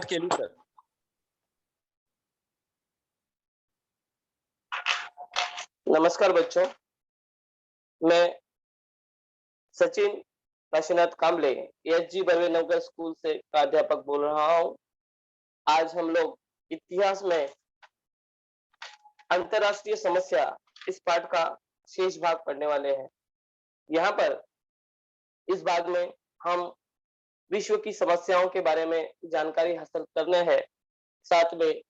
केली सर। नमस्कार बच्चों, मैं सचिन काशीनाथ कांबले एसजी बर्वे नगर स्कूल से का अध्यापक बोल रहा हूँ। आज हम लोग इतिहास में अंतरराष्ट्रीय समस्या इस पाठ का शेष भाग पढ़ने वाले हैं। यहाँ पर इस भाग में हम विश्व की समस्याओं के बारे में जानकारी हासिल करने हैं। साथ में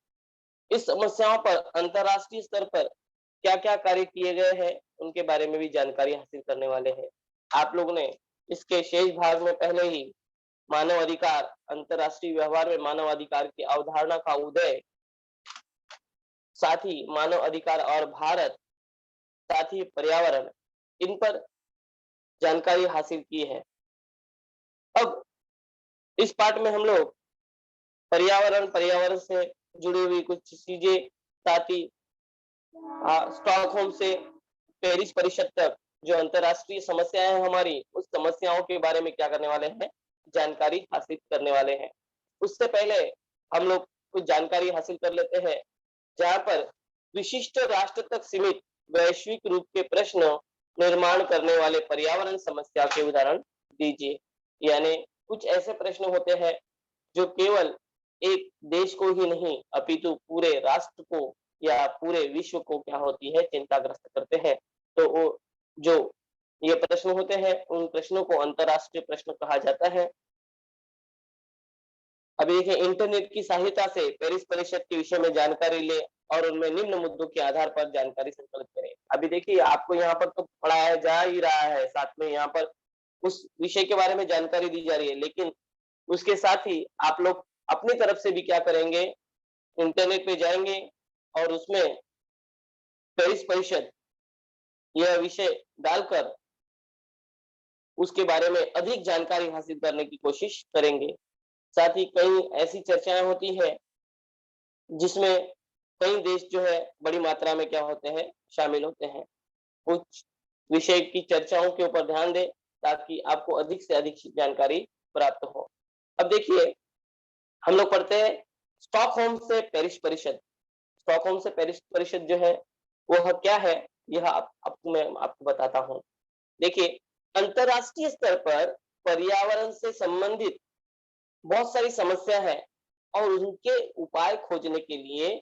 इस समस्याओं पर अंतरराष्ट्रीय स्तर पर क्या-क्या कार्य किए गए हैं उनके बारे में भी जानकारी हासिल करने वाले हैं। आप लोग ने इसके शेष भाग में पहले ही मानव अधिकार, अंतरराष्ट्रीय व्यवहार में मानव अधिकार की अवधारणा का उदय, साथ ही मानव अधिकार और भारत, साथ ही पर्यावरण, इन पर जानकारी हासिल की है। अब इस पाठ में हम लोग पर्यावरण से जुड़ी हुई कुछ चीजें, साथ ही स्टॉकहोम से पेरिस परिषद तक जो अंतरराष्ट्रीय समस्याएं हैं हमारी, उस समस्याओं के बारे में क्या करने वाले हैं, जानकारी हासिल करने वाले हैं। उससे पहले हम लोग कुछ जानकारी हासिल कर लेते हैं, जहां पर विशिष्ट राष्ट्र तक सीमित वैश्विक रूप के प्रश्न निर्माण करने वाले पर्यावरण समस्या के उदाहरण दीजिए। यानी कुछ ऐसे प्रश्न होते हैं जो केवल एक देश को ही नहीं अपितु पूरे राष्ट्र को या पूरे विश्व को क्या होती है, चिंताग्रस्त करते हैं। तो वो जो ये प्रश्न होते हैं, उन प्रश्नों को अंतरराष्ट्रीय प्रश्न कहा जाता है। अभी देखिए, इंटरनेट की सहायता से पेरिस परिषद के विषय में जानकारी ले और उनमें निम्न मुद्दों के आधार पर जानकारी संकलित करें। अभी देखिए, आपको यहाँ पर तो पढ़ाया जा ही रहा है, साथ में यहाँ पर उस विषय के बारे में जानकारी दी जा रही है, लेकिन उसके साथ ही आप लोग अपनी तरफ से भी क्या करेंगे, इंटरनेट पे जाएंगे और उसमें पेरिस परिषद यह विषय डालकर उसके बारे में अधिक जानकारी हासिल करने की कोशिश करेंगे। साथ ही कई ऐसी चर्चाएं होती है जिसमें कई देश जो है बड़ी मात्रा में क्या होते हैं, शामिल होते हैं। कुछ विषय की चर्चाओं के ऊपर ध्यान दें ताकि आपको अधिक से अधिक जानकारी प्राप्त हो। अब देखिए, हम लोग पढ़ते हैं स्टॉकहोम से पेरिस परिषद। स्टॉकहोम से पेरिस परिषद जो है वह क्या है, यह आपको मैं आपको बताता हूँ। देखिए, अंतरराष्ट्रीय स्तर पर पर्यावरण से संबंधित बहुत सारी समस्या है और उनके उपाय खोजने के लिए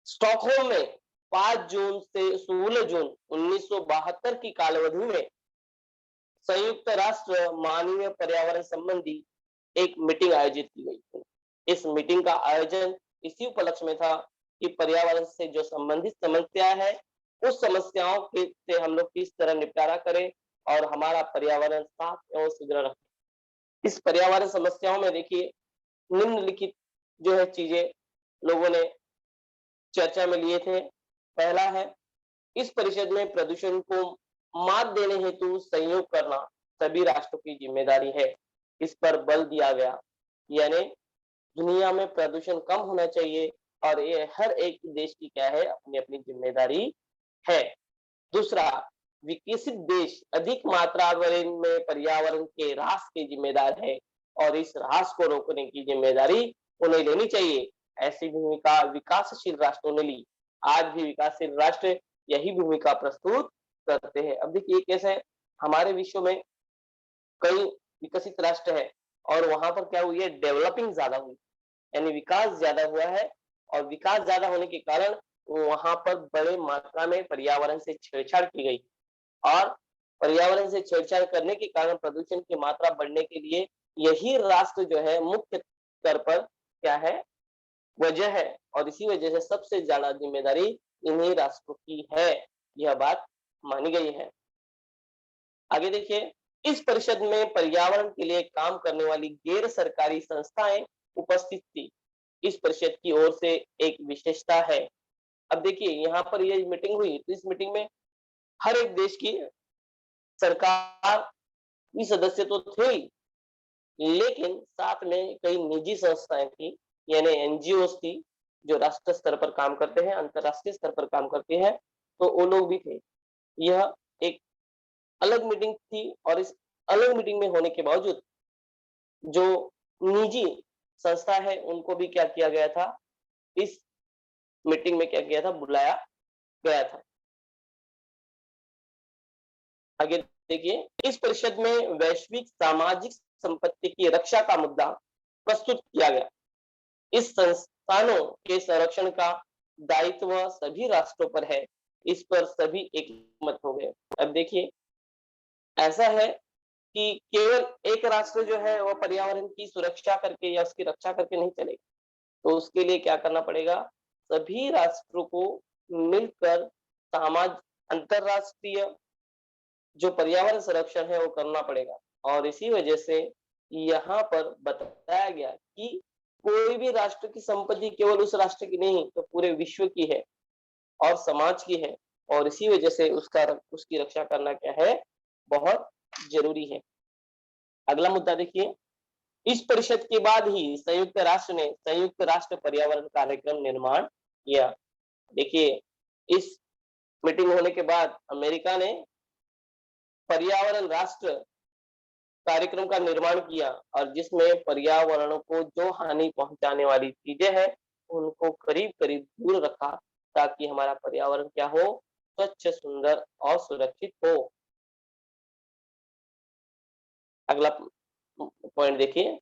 स्टॉकहोम में 5 जून से 16 जून 1972 की कालावधि में संयुक्त राष्ट्र मानवीय पर्यावरण संबंधी एक मीटिंग आयोजित की गई थी। इस मीटिंग का आयोजन इसी उपलक्ष्य में था कि पर्यावरण से जो संबंधित समस्या है, उस समस्याओं के से हम लोग किस तरह निपटारा करें और हमारा पर्यावरण साफ एवं सुंदर रखें। इस पर्यावरण समस्याओं में देखिए, निम्नलिखित जो है चीजें लोगों ने चर्चा में लिए थे। पहला है, इस परिषद में प्रदूषण को मात देने हेतु सहयोग करना सभी राष्ट्रों की जिम्मेदारी है। इस पर बल दिया गया, यानी दुनिया में प्रदूषण कम होना चाहिए और ये हर एक देश की क्या है, अपनी अपनी जिम्मेदारी है। दूसरा, विकसित देश अधिक मात्रा में पर्यावरण के ह्रास के जिम्मेदार है और इस ह्रास को रोकने की जिम्मेदारी उन्हें लेनी चाहिए। ऐसी भूमिका विकासशील राष्ट्रों ने ली। आज भी विकासशील राष्ट्र यही भूमिका प्रस्तुत करते हैं। अब देखिए कैसे हमारे विश्व में कई विकसित राष्ट्र है और वहां पर क्या हुई है, डेवलपिंग ज्यादा हुई, यानी विकास ज्यादा हुआ है और विकास ज्यादा होने के कारण वहां पर बड़े मात्रा में पर्यावरण से छेड़छाड़ की गई और पर्यावरण से छेड़छाड़ करने के कारण प्रदूषण की मात्रा बढ़ने के लिए यही राष्ट्र जो है मुख्य स्तर पर क्या है, वजह है और इसी वजह से सबसे ज्यादा जिम्मेदारी इन्हीं राष्ट्रों की है। यह बात मानी गई है। आगे देखिए, इस परिषद में पर्यावरण के लिए काम करने वाली गैर सरकारी संस्थाएं उपस्थित थी। इस परिषद की ओर से एक विशेषता है। अब देखिए, यहाँ पर ये मीटिंग हुई तो इस मीटिंग में हर एक देश की सरकार की सदस्य तो थे ही, लेकिन साथ में कई निजी संस्थाएं थी, यानी एनजीओ थी, जो राष्ट्र स्तर पर काम करते हैं, अंतरराष्ट्रीय स्तर पर काम करते हैं, तो वो लोग भी थे। यह एक अलग मीटिंग थी और इस अलग मीटिंग में होने के बावजूद जो निजी संस्था है उनको भी क्या किया गया था, इस मीटिंग में क्या किया था, बुलाया गया था। आगे देखिए, इस परिषद में वैश्विक सामाजिक संपत्ति की रक्षा का मुद्दा प्रस्तुत किया गया। इस संस्थानों के संरक्षण का दायित्व सभी राष्ट्रों पर है, इस पर सभी एकमत हो गए। अब देखिए, ऐसा है कि केवल एक राष्ट्र जो है वो पर्यावरण की सुरक्षा करके या उसकी रक्षा करके नहीं चलेगा। तो उसके लिए क्या करना पड़ेगा, सभी राष्ट्रों को मिलकर समाज अंतरराष्ट्रीय जो पर्यावरण संरक्षण है वो करना पड़ेगा। और इसी वजह से यहाँ पर बताया गया कि कोई भी राष्ट्र की संपत्ति केवल उस राष्ट्र की नहीं तो पूरे विश्व की है और समाज की है, और इसी वजह से उसकी रक्षा करना क्या है, बहुत जरूरी है। अगला मुद्दा देखिए, इस परिषद के बाद ही संयुक्त राष्ट्र ने संयुक्त राष्ट्र पर्यावरण कार्यक्रम निर्माण किया। देखिए, इस मीटिंग होने के बाद अमेरिका ने पर्यावरण राष्ट्र कार्यक्रम का निर्माण किया, और जिसमें पर्यावरण को जो हानि पहुंचाने वाली चीजें हैं उनको करीब करीब दूर रखा, ताकि हमारा पर्यावरण क्या हो, स्वच्छ, सुंदर और सुरक्षित हो। अगला पॉइंट देखिए,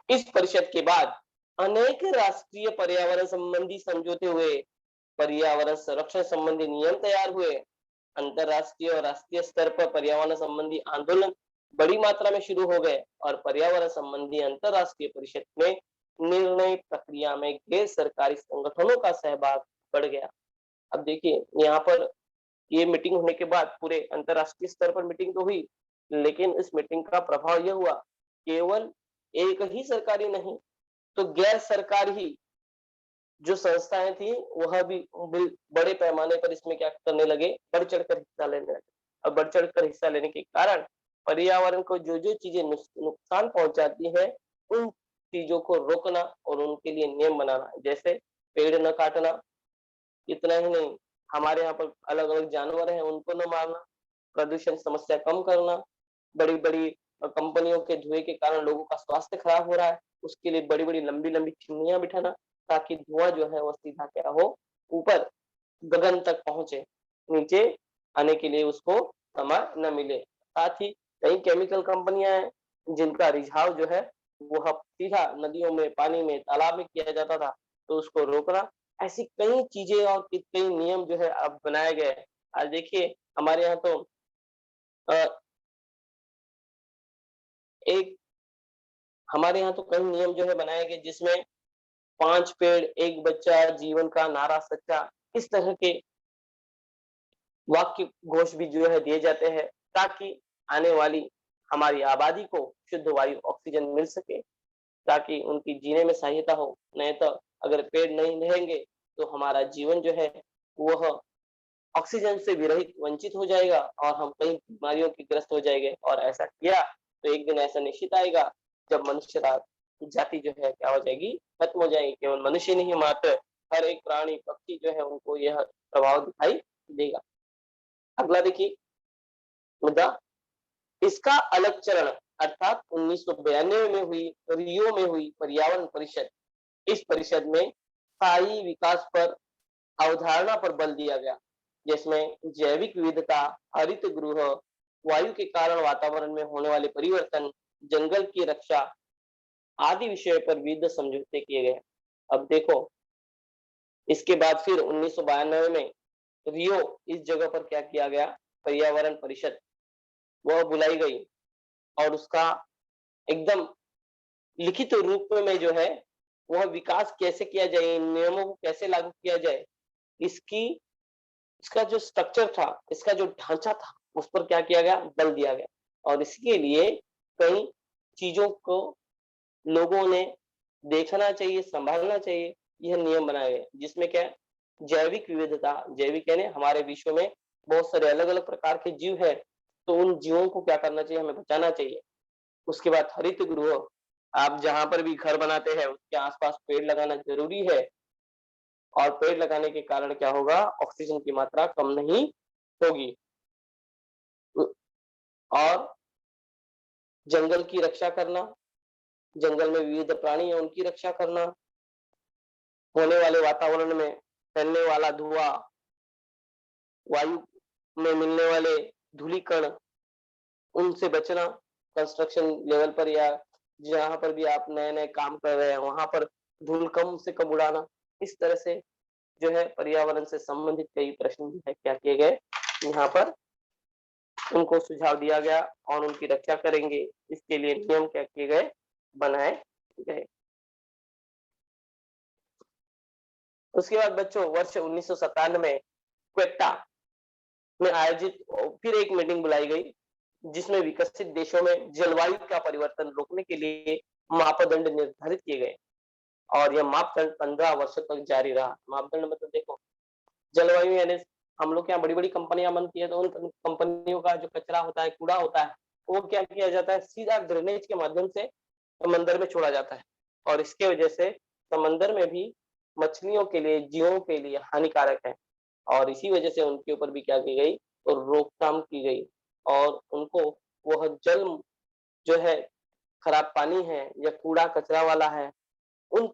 इस परिषद के बाद अनेक राष्ट्रीय पर्यावरण संबंधी समझौते हुए, पर्यावरण संरक्षण संबंधी नियम तैयार हुए, अंतरराष्ट्रीय और राष्ट्रीय स्तर पर पर्यावरण संबंधी आंदोलन बड़ी मात्रा में शुरू हो गए, और पर्यावरण संबंधी अंतरराष्ट्रीय परिषद में निर्णय प्रक्रिया में गैर सरकारी संगठनों का सहभाग बढ़ गया। अब देखिए, यहाँ पर ये मीटिंग होने के बाद पूरे अंतरराष्ट्रीय स्तर पर मीटिंग तो हुई, लेकिन इस मीटिंग का प्रभाव यह हुआ, केवल एक ही सरकारी नहीं तो गैर सरकारी जो संस्थाएं थी वह भी बड़े पैमाने पर इसमें क्या करने लगे, बढ़ चढ़कर हिस्सा लेने लगे। और बढ़ चढ़कर हिस्सा लेने के कारण पर्यावरण को जो जो चीजें नुकसान पहुंचाती है उन चीजों को रोकना और उनके लिए नियम बनाना, जैसे पेड़ न काटना। इतना ही नहीं, हमारे यहाँ पर अलग अलग जानवर हैं उनको न मारना, प्रदूषण समस्या कम करना, बड़ी बड़ी कंपनियों के धुएं के कारण लोगों का स्वास्थ्य खराब हो रहा है, उसके लिए बड़ी बड़ी लंबी लंबी चिमनियां बिठाना, ताकि धुआं जो है वो सीधा क्या हो, ऊपर गगन तक पहुंचे, नीचे आने के लिए उसको समय न मिले। साथ ही कई केमिकल कंपनियां हैं जिनका रिझाव जो है वो सीधा नदियों में, पानी में, तालाब में किया जाता था, तो उसको रोकना। ऐसी कई चीजें और कई नियम जो है अब बनाए गए। आज देखिए, हमारे यहाँ तो एक हमारे यहाँ तो कई नियम जो है बनाए गए, जिसमें 5 पेड़ 1 बच्चा, जीवन का नारा सच्चा, इस तरह के वाक्य घोष भी जो है दिए जाते हैं, ताकि आने वाली हमारी आबादी को शुद्ध वायु, ऑक्सीजन मिल सके, ताकि उनकी जीने में सहायता हो। नहीं तो अगर पेड़ नहीं रहेंगे तो हमारा जीवन जो है वह ऑक्सीजन से विरहित, वंचित हो जाएगा, और हम कई बीमारियों की ग्रस्त हो जाएंगे। और ऐसा किया तो एक दिन ऐसा निश्चित आएगा जब मनुष्य जाति जो है क्या हो जाएगी, खत्म हो जाएगी। केवल मनुष्य नहीं, मात्र हर एक प्राणी, पक्षी जो है उनको यह प्रभाव दिखाई देगा। अगला देखिए मुद्दा, इसका अलग चरण अर्थात 1992 में हुई रियो में हुई पर्यावरण परिषद। इस परिषद में स्थायी विकास पर अवधारणा पर बल दिया गया, जिसमें जैविक विविधता, हरित गृह, वायु के कारण वातावरण में होने वाले परिवर्तन, जंगल की रक्षा आदि विषय पर विविध समझौते किए गए। अब देखो, इसके बाद फिर 1992 में रियो इस जगह पर क्या किया गया, पर्यावरण परिषद वह बुलाई गई, और उसका एकदम लिखित रूप में जो है वह विकास कैसे किया जाए, इन नियमों को कैसे लागू किया जाए, इसकी इसका जो स्ट्रक्चर था, इसका जो ढांचा था, उस पर क्या किया गया, बल दिया गया। और इसके लिए कई चीजों को लोगों ने देखना चाहिए, संभालना चाहिए। यह नियम बनाए गए, जिसमें क्या है, जैविक विविधता, जैविक यानी हमारे विश्व में बहुत सारे अलग अलग प्रकार के जीव है, तो उन जीवों को क्या करना चाहिए, हमें बचाना चाहिए। उसके बाद हरित गृह, आप जहां पर भी घर बनाते हैं उसके आसपास पेड़ लगाना जरूरी है, और पेड़ लगाने के कारण क्या होगा, ऑक्सीजन की मात्रा कम नहीं होगी। और जंगल की रक्षा करना, जंगल में विविध प्राणी है उनकी रक्षा करना, होने वाले वातावरण में फैलने वाला धुआं, वायु में मिलने वाले धूलिकण, उनसे बचना, कंस्ट्रक्शन लेवल पर या जहाँ पर भी आप नए-नए काम कर रहे हैं, वहाँ पर धूल कम से कम उड़ाना। इस तरह से जो है पर्यावरण से संबंधित कई प्रश्न जो है क्या किए गए, यहाँ पर उनको सुझाव दिया गया और उनकी रक्षा करेंगे। इसके लिए नियम क्या किए गए, बनाए गए। उसके बाद बच्चों वर्ष 1997 क्वेटा में आयोजित फिर एक मीटिंग बुलाई गई, जिसमें विकसित देशों में जलवायु का परिवर्तन रोकने के लिए मापदंड निर्धारित किए गए और यह मापदंड 15 वर्षों तक जारी रहा। मापदंड मतलब देखो, जलवायु यानी हम लोग के यहाँ बड़ी-बड़ी कंपनियां बनती है, तो उन कंपनियों का जो कचरा होता है, कूड़ा होता है, वो क्या किया जाता है, सीधा ड्रेनेज के माध्यम से समंदर में छोड़ा जाता है और इसके वजह से समंदर में भी मछलियों के लिए, जीवों के लिए हानिकारक है और इसी वजह से उनके ऊपर भी क्या की गई, तो रोकथाम की गई और उनको वह जल जो है खराब पानी है या कूड़ा कचरा वाला है, उन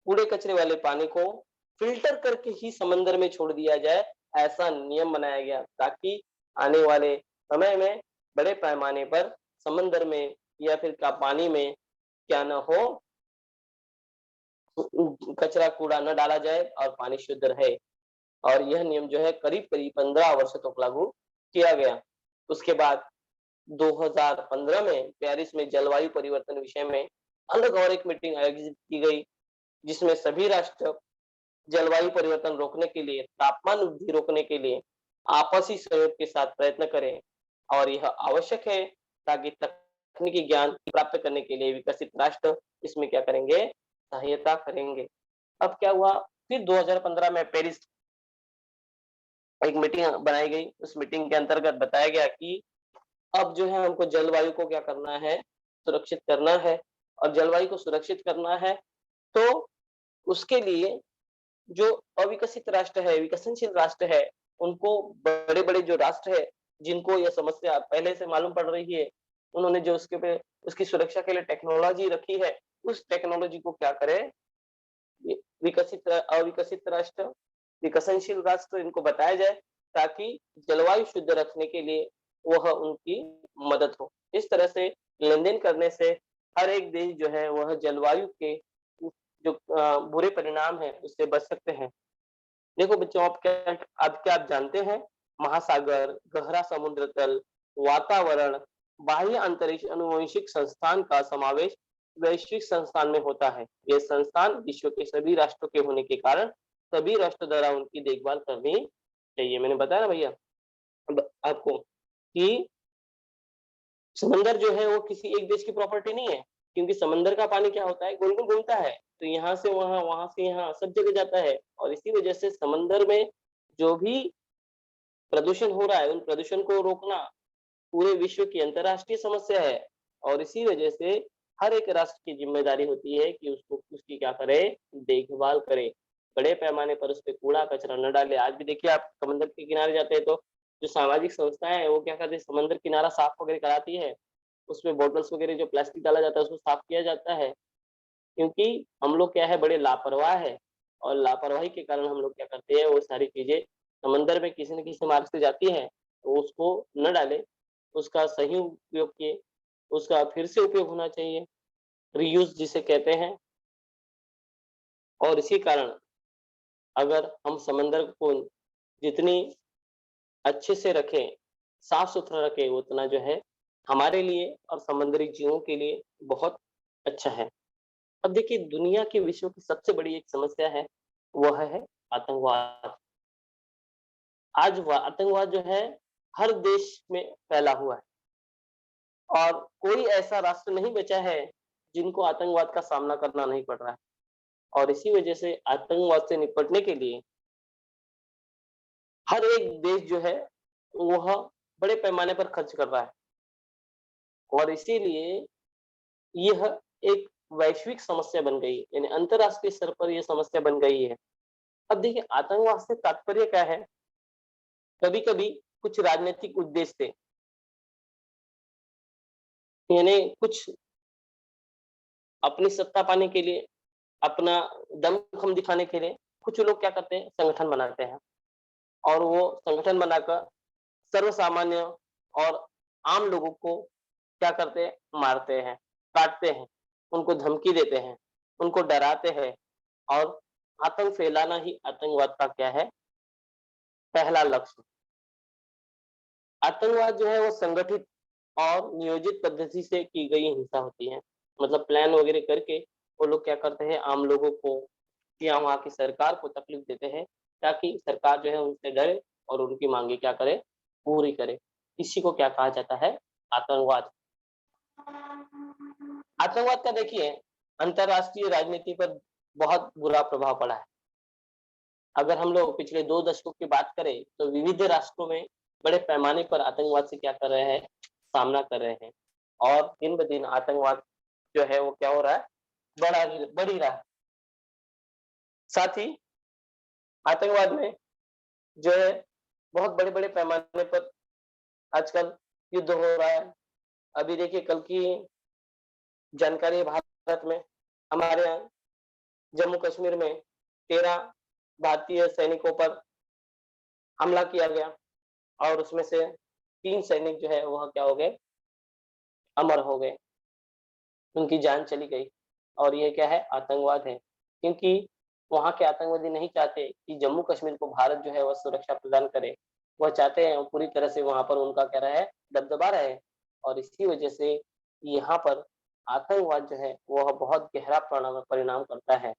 कूड़े कचरे वाले पानी को फिल्टर करके ही समंदर में छोड़ दिया जाए, ऐसा नियम बनाया गया ताकि आने वाले समय में बड़े पैमाने पर समंदर में या फिर का पानी में क्या न हो, कचरा कूड़ा न डाला जाए और पानी शुद्ध रहे और यह नियम जो है करीब-करीब 15 वर्षों तक लागू किया गया। उसके बाद 2015 में पेरिस में जलवायु परिवर्तन विषय में अलग और एक मीटिंग आयोजित की गई, जिसमें सभी राष्ट्र जलवायु परिवर्तन रोकने के लिए, तापमान वृद्धि रोकने के लिए आपसी सहयोग के साथ प्रयत्न करें और यह आवश्यक है ताकि तकनीकी ज्ञान प्राप्त करने के लिए विकसित राष्ट्र इसमें क्या करेंगे, सहायता करेंगे। अब क्या हुआ, फिर 2015 में पेरिस एक मीटिंग बनाई गई। उस मीटिंग के अंतर्गत बताया गया कि अब जो है हमको जलवायु को क्या करना है, सुरक्षित करना है और जलवायु को सुरक्षित करना है, तो उसके लिए जो अविकसित राष्ट्र है, विकसनशील राष्ट्र है, उनको बड़े-बड़े जो राष्ट्र है, जिनको ये समस्या पहले से मालूम पड़ रही है, उन्होंने जो उसके पे उसकी सुरक्षा के लिए टेक्नोलॉजी रखी है, उस टेक्नोलॉजी को क्या करें, ये विकसित अविकसित राष्ट्र, विकसनशील राष्ट्र इनको बताया जाए ताकि जलवायु शुद्ध रखने के लिए वह उनकी मदद हो। इस तरह से लेन-देन करने से हर एक देश जो है वह जलवायु के जो बुरे परिणाम है उससे बच सकते हैं। देखो बच्चों, आप जानते हैं महासागर, गहरा समुद्र तल, वातावरण, बाह्य अंतरिक्ष अनुवंशिक संस्थान का समावेश वैश्विक संस्थान में होता है। ये संस्थान विश्व के सभी राष्ट्रों के होने के कारण सभी राष्ट्र द्वारा उनकी देखभाल करनी चाहिए। मैंने बताया ना भैया अब आपको कि समंदर जो है वो किसी एक देश की प्रॉपर्टी नहीं है, क्योंकि समंदर का पानी क्या होता है, गोल-गोल घूमता है, तो यहाँ से वहाँ से यहाँ सब जगह जाता है और इसी वजह से समंदर में जो भी प्रदूषण हो रहा है, उन प्रदूषण को रोकना पूरे विश्व की अंतर्राष्ट्रीय समस्या है और इसी वजह से हर एक राष्ट्र की जिम्मेदारी होती है कि उसको उसकी क्या करे, देखभाल करे, बड़े पैमाने पर उस पे कूड़ा कचरा न डाले। आज भी देखिए आप समंदर के किनारे जाते हैं तो जो सामाजिक संस्थाएं हैं वो क्या करती है, समंदर किनारा साफ वगैरह कराती है, उसमें बॉटल्स वगैरह जो प्लास्टिक डाला जाता है उसको साफ किया जाता है, क्योंकि हम लोग क्या है, बड़े लापरवाह है और लापरवाही के कारण हम लोग क्या करते हैं, वो सारी चीजें समंदर में किसी न किसी मार्ग से जाती है तो उसको न डाले, उसका सही उपयोग किए, उसका फिर से उपयोग होना चाहिए, रीयूज जिसे कहते हैं। और इसी कारण अगर हम समंदर को जितनी अच्छे से रखें, साफ सुथरा रखें, उतना जो है हमारे लिए और समुद्री जीवों के लिए बहुत अच्छा है। अब देखिए दुनिया की विश्व की सबसे बड़ी एक समस्या है, वह है आतंकवाद। आज आतंकवाद जो है हर देश में फैला हुआ है और कोई ऐसा राष्ट्र नहीं बचा है जिनको आतंकवाद का सामना करना नहीं पड़ रहा है और इसी वजह से आतंकवाद से निपटने के लिए हर एक देश जो है वह बड़े पैमाने पर खर्च कर रहा है और इसीलिए यह एक वैश्विक समस्या बन गई, यानी अंतरराष्ट्रीय स्तर पर यह समस्या बन गई है। अब देखिए आतंकवाद से तात्पर्य क्या है, कभी कभी कुछ राजनीतिक उद्देश्य से, यानी कुछ अपनी सत्ता पाने के लिए, अपना दमखम दिखाने के लिए कुछ लोग क्या करते हैं, संगठन बनाते हैं और वो संगठन बनाकर सर्वसामान्य और आम लोगों को क्या करते हैं, मारते हैं, काटते हैं, उनको धमकी देते हैं, उनको डराते हैं और आतंक फैलाना ही आतंकवाद का क्या है, पहला लक्ष्य। आतंकवाद जो है वो संगठित और नियोजित पद्धति से की गई हिंसा होती है। मतलब प्लान वगैरह करके वो लोग क्या करते हैं, आम लोगों को या वहाँ की सरकार को तकलीफ देते हैं ताकि सरकार जो है उनसे डरे और उनकी मांगे क्या करे, पूरी करे। इसी को क्या कहा जाता है, आतंकवाद। आतंकवाद का देखिए अंतरराष्ट्रीय राजनीति पर बहुत बुरा प्रभाव पड़ा है। अगर हम लोग पिछले 2 दशकों की बात करें तो विविध राष्ट्रों में बड़े पैमाने पर आतंकवाद से क्या कर रहे हैं, सामना कर रहे हैं और दिन ब दिन आतंकवाद जो है वो क्या हो रहा है, बढ़ ही रहा है। साथ ही आतंकवाद में जो है बहुत बड़े-बड़े पैमाने पर आजकल युद्ध हो रहा है। अभी देखिए कल की जानकारी है, भारत में हमारे यहाँ जम्मू कश्मीर में 13 भारतीय सैनिकों पर हमला किया गया और उसमें से 3 सैनिक जो है वह क्या हो गए, अमर हो गए, उनकी जान चली गई। और ये क्या है, आतंकवाद है। क्योंकि वहाँ के आतंकवादी नहीं चाहते कि जम्मू कश्मीर को भारत जो है वह सुरक्षा प्रदान करे। वह चाहते हैं पूरी तरह से वहाँ पर उनका क्या रहे, दबदबा रहे और इसी वजह से यहाँ पर आतंकवाद जो है वह बहुत गहरा परिणाम करता है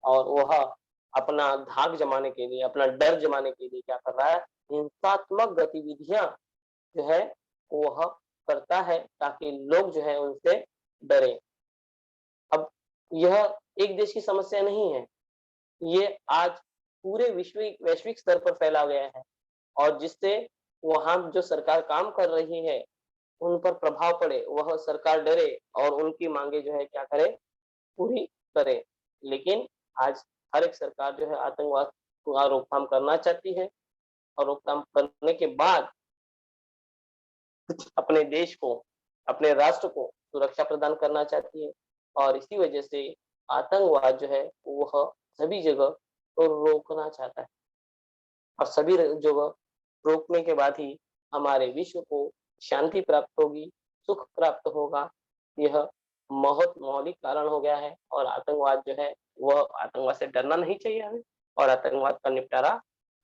और वह अपना धाक जमाने के लिए, अपना डर जमाने के लिए क्या कर रहा है, हिंसात्मक गतिविधियां जो है वह करता है ताकि लोग जो है उनसे डरे। अब यह एक देश की समस्या नहीं है, ये आज पूरे वैश्विक स्तर पर फैला गया है और जिससे वहाँ जो सरकार काम कर रही है उन पर प्रभाव पड़े, वह सरकार डरे और उनकी मांगे जो है क्या करे, पूरी करे। लेकिन आज हर एक सरकार जो है आतंकवाद का रोकथाम करना चाहती है और रोकथाम करने के बाद अपने देश को, अपने राष्ट्र को सुरक्षा प्रदान करना चाहती है और इसी वजह से आतंकवाद जो है वह सभी जगह तो रोकना चाहता है और सभी जगह रोकने के बाद ही हमारे विश्व को शांति प्राप्त होगी, सुख प्राप्त होगा। यह बहुत मौलिक कारण हो गया है और आतंकवाद जो है वह, आतंकवाद से डरना नहीं चाहिए हमें और आतंकवाद का निपटारा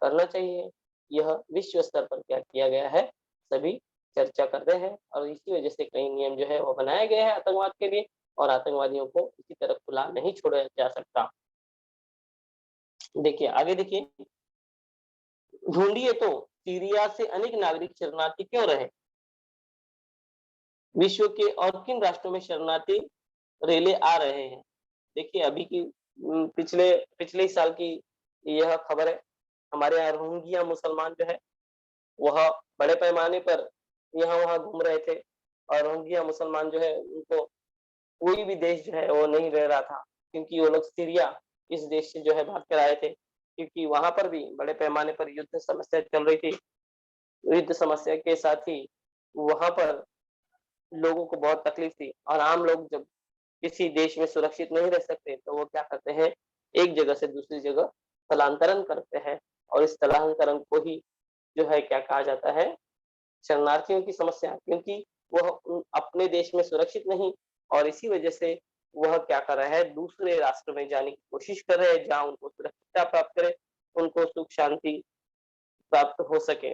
करना चाहिए। यह विश्व स्तर पर क्या किया गया है, सभी चर्चा करते हैं और इसी वजह से कई नियम जो है वो बनाए गए हैं आतंकवाद के लिए और आतंकवादियों को इसी तरह खुला नहीं छोड़ा जा सकता। देखिए आगे देखिए, ढूंढिए तो सीरिया से अनेक नागरिक शरणार्थी क्यों रहे, विश्व के और किन राष्ट्रों में शरणार्थी रेले आ रहे हैं। देखिए अभी की पिछले पिछले ही साल की यह खबर है, हमारे यहाँ रोहिंग्या मुसलमान जो है वह बड़े पैमाने पर यहाँ वहाँ घूम रहे थे और रोहिंग्या मुसलमान जो है उनको कोई भी देश जो है वो नहीं रह रहा था क्योंकि वो लोग सीरिया इस देश से जो है भाग कर आए थे क्योंकि वहां पर भी बड़े पैमाने पर युद्ध समस्या चल रही थी। युद्ध समस्या के साथ ही वहां पर लोगों को बहुत तकलीफ थी और आम लोग जब किसी देश में सुरक्षित नहीं रह सकते तो वो क्या करते हैं, एक जगह से दूसरी जगह स्थलांतरण करते हैं और इस स्थलांतरण को ही जो है क्या कहा जाता है, शरणार्थियों की समस्या। क्योंकि वह अपने देश में सुरक्षित नहीं और इसी वजह से वह क्या कर रहा है, दूसरे राष्ट्र में जाने की कोशिश कर रहे हैं जहाँ उनको सुरक्षितता प्राप्त करे, उनको सुख शांति प्राप्त हो सके।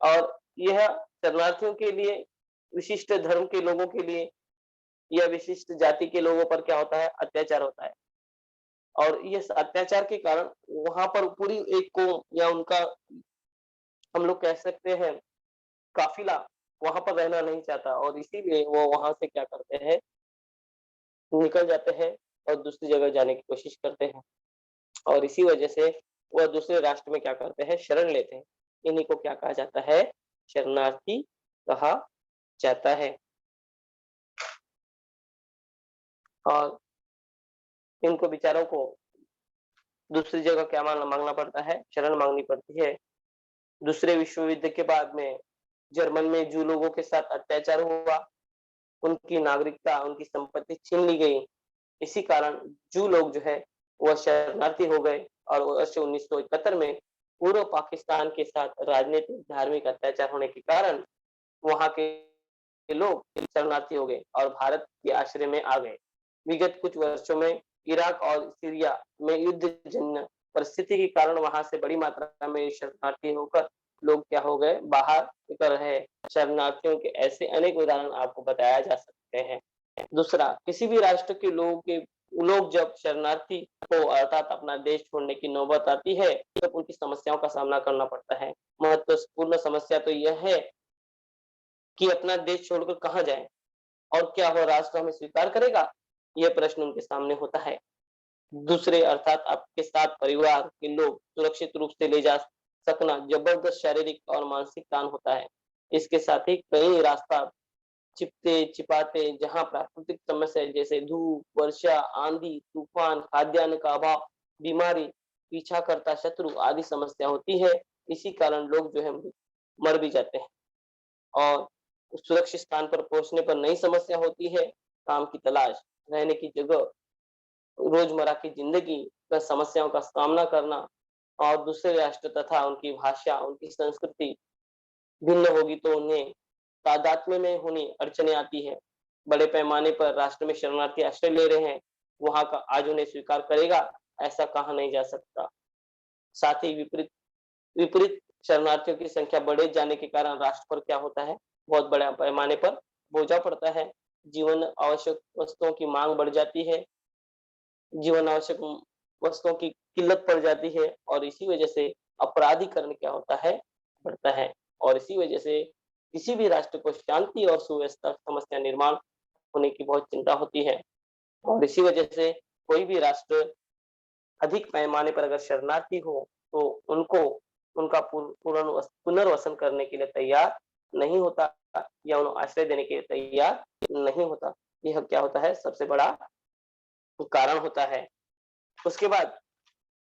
और यह शरणार्थियों के लिए, विशिष्ट धर्म के लोगों के लिए या विशिष्ट जाति के लोगों पर क्या होता है, अत्याचार होता है और इस अत्याचार के कारण वहां पर पूरी एक कौम या उनका, हम लोग कह सकते हैं, काफिला वहां पर रहना नहीं चाहता और इसीलिए वो वहां से क्या करते हैं, निकल जाते हैं और दूसरी जगह जाने की कोशिश करते हैं और इसी वजह से वह दूसरे राष्ट्र में क्या करते हैं, शरण लेते हैं। इन्हीं को क्या कहा जाता है, शरणार्थी कहा जाता है। और इनको बेचारों को दूसरी जगह क्या मांगना पड़ता है, शरण मांगनी पड़ती है। दूसरे विश्व युद्ध के बाद में जर्मन में जो लोगों के साथ अत्याचार हुआ, उनकी नागरिकता, उनकी संपत्ति छीन ली गई इसी कारण जू लोग जो है वह शरणार्थी हो गए और वर्ष 1971 में पूर्व पाकिस्तान के साथ राजनीतिक धार्मिक अत्याचार होने के कारण वहां के लोग शरणार्थी हो गए और भारत के आश्रय में आ गए। विगत कुछ वर्षों में इराक और सीरिया में युद्धजन्य परिस्थिति के कारण वहां से बड़ी मात्रा में शरणार्थी होकर लोग क्या हो गए, बाहर निकल रहे। शरणार्थियों के ऐसे अनेक उदाहरण आपको बताया जा सकते हैं। दूसरा, किसी भी राष्ट्र के लोग जब शरणार्थी को अर्थात अपना देश छोड़ने की नौबत आती है तब उनकी समस्याओं का सामना करना पड़ता है। महत्वपूर्ण समस्या तो यह है कि अपना देश छोड़कर कहाँ जाए और क्या वह राष्ट्र हमें स्वीकार करेगा, यह प्रश्न उनके सामने होता है। दूसरे अर्थात आपके साथ परिवार के लोग सुरक्षित रूप से ले जा सकना जबरदस्त शारीरिक और मानसिक तान होता है। इसके साथ ही कई रास्ता छिपते छिपाते जहाँ प्राकृतिक समस्या जैसे धूप, वर्षा, आंधी, तूफान, खाद्यान्न का अभाव, बीमारी, पीछा करता शत्रु आदि समस्या होती है। इसी कारण लोग जो है मर भी जाते हैं और सुरक्षित स्थान पर पहुंचने पर नई समस्या होती है, काम की तलाश, रहने की जगह, रोजमर्रा की जिंदगी में समस्याओं का सामना करना और दूसरे राष्ट्र तथा उनकी भाषा, उनकी संस्कृति भिन्न होगी तो उन्हें तादात्म्य में होनी अड़चने आती है। बड़े पैमाने पर राष्ट्र में शरणार्थी आश्रय ले रहे हैं, वहां का आज उन्हें स्वीकार करेगा ऐसा कहा नहीं जा सकता। साथ ही विपरीत विपरीत शरणार्थियों की संख्या बढ़े जाने के कारण राष्ट्र पर क्या होता है, बहुत बड़े पैमाने पर बोझा पड़ता है। जीवन आवश्यक वस्तुओं की मांग बढ़ जाती है, जीवन आवश्यक वस्तुओं की किल्लत पड़ जाती है और इसी वजह से अपराधीकरण क्या होता है, बढ़ता है और इसी वजह से किसी भी राष्ट्र को शांति और सुव्यवस्था समस्या निर्माण होने की बहुत चिंता होती है और इसी वजह से कोई भी राष्ट्र अधिक पैमाने पर अगर शरणार्थी हो तो उनको उनका पुनर्वसन करने के लिए तैयार नहीं होता या उन्हें आश्रय देने के लिए तैयार नहीं होता। यह क्या होता है, सबसे बड़ा कारण होता है। उसके बाद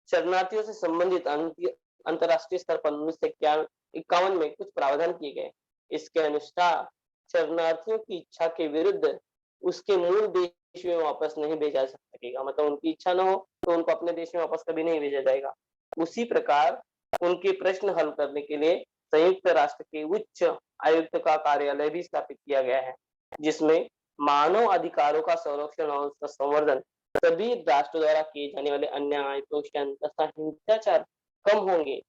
शरणार्थियों से संबंधित अंतर्राष्ट्रीय स्तर पर 1951 में कुछ प्रावधान किए गए। इसके अनुसार शरणार्थियों की इच्छा के विरुद्ध उसके मूल देश में वापस नहीं भेजा जा सकेगा, मतलब उनकी इच्छा न हो तो उनको अपने देश में वापस कभी नहीं भेजा जाएगा। उसी प्रकार उनके प्रश्न हल करने के लिए संयुक्त राष्ट्र के उच्च आयुक्त का कार्यालय भी स्थापित किया गया है, जिसमें मानव अधिकारों का संरक्षण और उसका संवर्धन, सभी राष्ट्र द्वारा किए जाने वाले अन्याय, शोषण तथा हिंसाचार कम होंगे,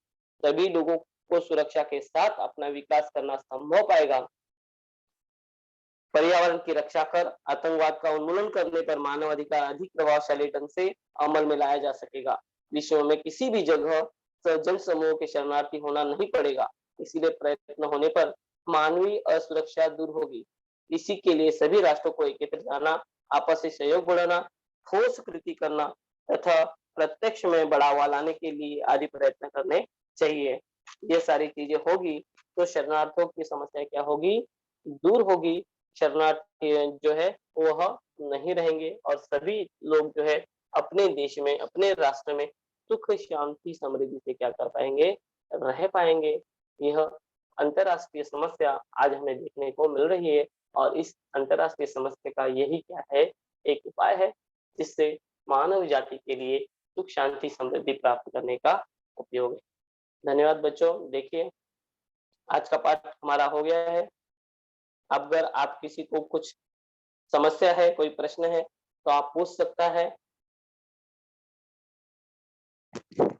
सभी लोगों को सुरक्षा के साथ अपना विकास करना संभव पाएगा। पर्यावरण की रक्षा कर आतंकवाद का उन्मूलन करने पर मानव अधिकार अधिक प्रभावशाली ढंग से अमल में लाया जा सकेगा। विश्व में किसी भी जगह जन समूह के शरणार्थी होना नहीं पड़ेगा, इसीलिए प्रयत्न होने पर मानवीय असुरक्षा दूर होगी। इसी के लिए सभी राष्ट्रों को एकत्र जाना, आपसी सहयोग बढ़ाना, ठोस कृति करना तथा प्रत्यक्ष में बढ़ावा लाने के लिए आदि प्रयत्न करने चाहिए। ये सारी चीजें होगी तो शरणार्थियों की समस्या क्या होगी, दूर होगी। शरणार्थी जो है वह नहीं रहेंगे और सभी लोग जो है अपने देश में, अपने राष्ट्र में सुख शांति समृद्धि से क्या कर पाएंगे, रह पाएंगे। यह अंतरराष्ट्रीय समस्या आज हमें देखने को मिल रही है और इस अंतरराष्ट्रीय समस्या का यही क्या है, एक उपाय है जिससे मानव जाति के लिए सुख शांति समृद्धि प्राप्त करने का उपयोग है। धन्यवाद बच्चों। देखिए आज का पाठ हमारा हो गया है। अगर आप किसी को कुछ समस्या है, कोई प्रश्न है तो आप पूछ सकता है।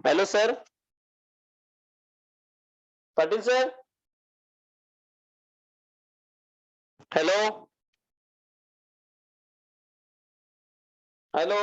Hello sir, Patil sir, hello hello.